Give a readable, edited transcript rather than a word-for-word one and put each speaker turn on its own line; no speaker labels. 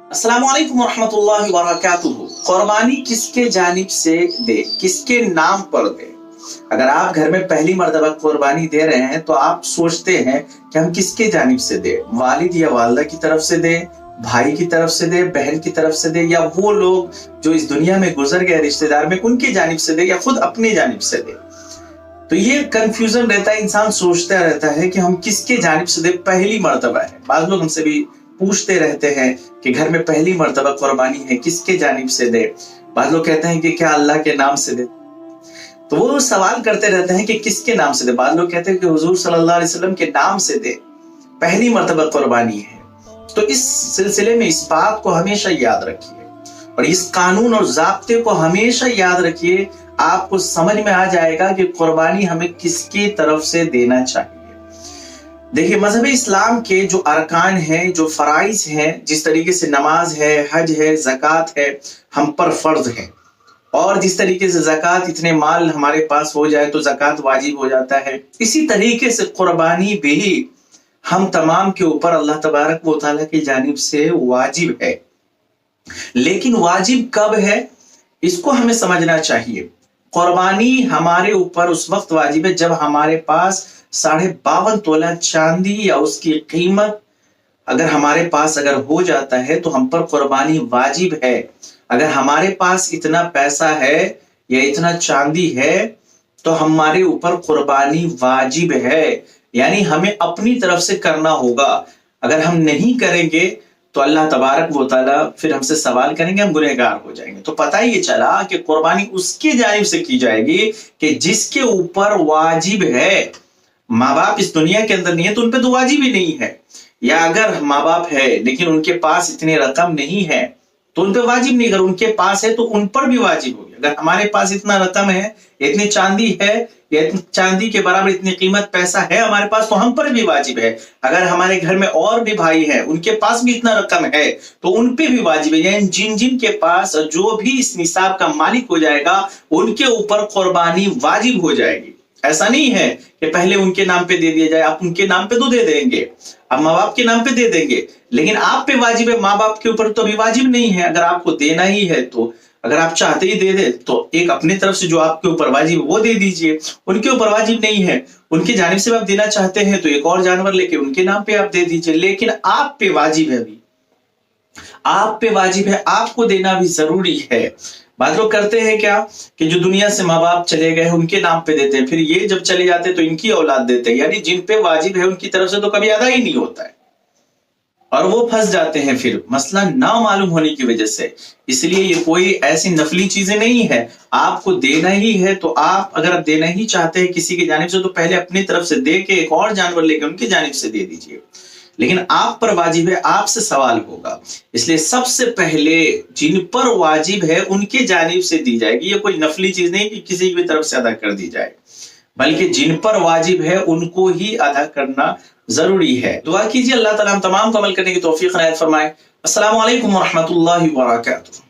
अस्सलाम वालेकुम रहमतुल्लाहि व बरकातुहू। कुर्बानी किसके जानिब से दे, किसके नाम पर दे। अगर आप घर में पहली मर्तबा कुर्बानी दे रहे हैं तो आप सोचते हैं कि हम किसके जानिब से दे, वालिद या वालिदा की तरफ से दे, भाई की तरफ से दे, बहन की तरफ से दे, या वो लोग जो इस दुनिया में गुजर गए रिश्तेदार में उनकी जानिब से दे, या खुद अपनी जानिब से दे। तो ये कंफ्यूजन रहता है, इंसान सोचता रहता है कि हम किसके जानिब से दे। पहली मर्तबा है, बाद लोग हमसे भी पूछते रहते हैं कि घर में पहली मर्तबा कुर्बानी है, किसके जानिब से दे। बाद लोग कहते हैं कि क्या अल्लाह के नाम से दे। तो वो सवाल करते रहते हैं कि किसके नाम से दे। बाद लोग कहते हैं कि हुजूर सल्लल्लाहु अलैहि वसल्लम के नाम से दे, पहली मर्तबा कुर्बानी है। तो इस सिलसिले में इस बात को हमेशा याद रखिए और इस कानून और ज़ाब्ते को हमेशा याद रखिए। आपको समझ में आ जाएगा कि कुर्बानी हमें किसकी तरफ से देना चाहिए। देखिए, मजहब इस्लाम के जो अरकान हैं, जो फराइज हैं, जिस तरीके से नमाज है, हज है, ज़कात है, हम पर फर्ज है। और जिस तरीके से ज़कात, इतने माल हमारे पास हो जाए तो ज़कात वाजिब हो जाता है, इसी तरीके से कुर्बानी भी हम तमाम के ऊपर अल्लाह तबारक व तआला की जानिब से वाजिब है। लेकिन वाजिब कब है, इसको हमें समझना चाहिए। कुर्बानी हमारे ऊपर उस वक्त वाजिब है जब हमारे पास 52.5 तोला चांदी या उसकी कीमत अगर हमारे पास अगर हो जाता है तो हम पर कुर्बानी वाजिब है। अगर हमारे पास इतना पैसा है या इतना चांदी है तो हमारे ऊपर कुर्बानी वाजिब है, यानी हमें अपनी तरफ से करना होगा। अगर हम नहीं करेंगे तो अल्लाह तबारक व तआला फिर हमसे सवाल करेंगे, हम गुनहगार हो जाएंगे। तो पता ही ये चला कि कुर्बानी उसकी जानिब से की जाएगी कि जिसके ऊपर वाजिब है। माँ बाप इस दुनिया के अंदर नहीं है तो उन पे तो वाजिब ही नहीं है, या अगर माँ बाप है लेकिन उनके पास इतनी रकम नहीं है तो उन पे वाजिब नहीं। अगर उनके पास है तो उन पर भी वाजिब होगी। अगर हमारे पास इतना रकम है, इतनी चांदी है, या इतनी चांदी के बराबर इतनी कीमत पैसा है हमारे पास, तो हम पर भी वाजिब है। अगर हमारे घर में और भी भाई हैं, उनके पास भी इतना रकम है तो उन पे भी वाजिब है। यानी जिन जिन के पास जो भी इस निसाब का मालिक हो जाएगा उनके ऊपर कुर्बानी वाजिब हो जाएगी। ऐसा नहीं है कि पहले उनके नाम पे दे दिया जाए। आप उनके नाम पे तो दे देंगे, आप माँ बाप के नाम पे दे देंगे, लेकिन आप पे वाजिब है, माँ बाप के ऊपर तो अभी वाजिब नहीं है। अगर आपको देना ही है तो अगर आप चाहते ही दे दे तो एक अपनी तरफ से जो आपके ऊपर वाजिब वो दे दीजिए। उनके ऊपर वाजिब नहीं है, उनकी जानिब से आप देना चाहते हैं तो एक और जानवर लेके उनके नाम पे आप दे दीजिए। लेकिन आप पे वाजिब है, अभी आप पे वाजिब है, आपको देना भी जरूरी है। बात लोग करते हैं क्या कि जो दुनिया से माँ बाप चले गए उनके नाम पे देते हैं, फिर ये जब चले जाते हैं तो इनकी औलाद देते हैं, यानी जिन पे वाजिब है उनकी तरफ से तो कभी अदा ही नहीं होता है और वो फंस जाते हैं फिर मसला ना मालूम होने की वजह से। इसलिए ये कोई ऐसी नफली चीजें नहीं है, आपको देना ही है तो आप अगर देना ही चाहते हैं किसी की जानिब से तो पहले अपनी तरफ से दे के एक और जानवर लेके उनकी जानिब से दे दीजिए। लेकिन आप पर वाजिब है, आपसे सवाल होगा, इसलिए सबसे पहले जिन पर वाजिब है उनके जानिब से दी जाएगी। ये कोई नफली चीज नहीं कि किसी की तरफ से अदा कर दी जाए, बल्कि जिन पर वाजिब है उनको ही अदा करना जरूरी है। दुआ कीजिए अल्लाह ताला हम तमाम को अमल करने की तौफीक इनायत फरमाए। अस्सलामु अलैकुम व रहमतुल्लाहि व बरकातुहू।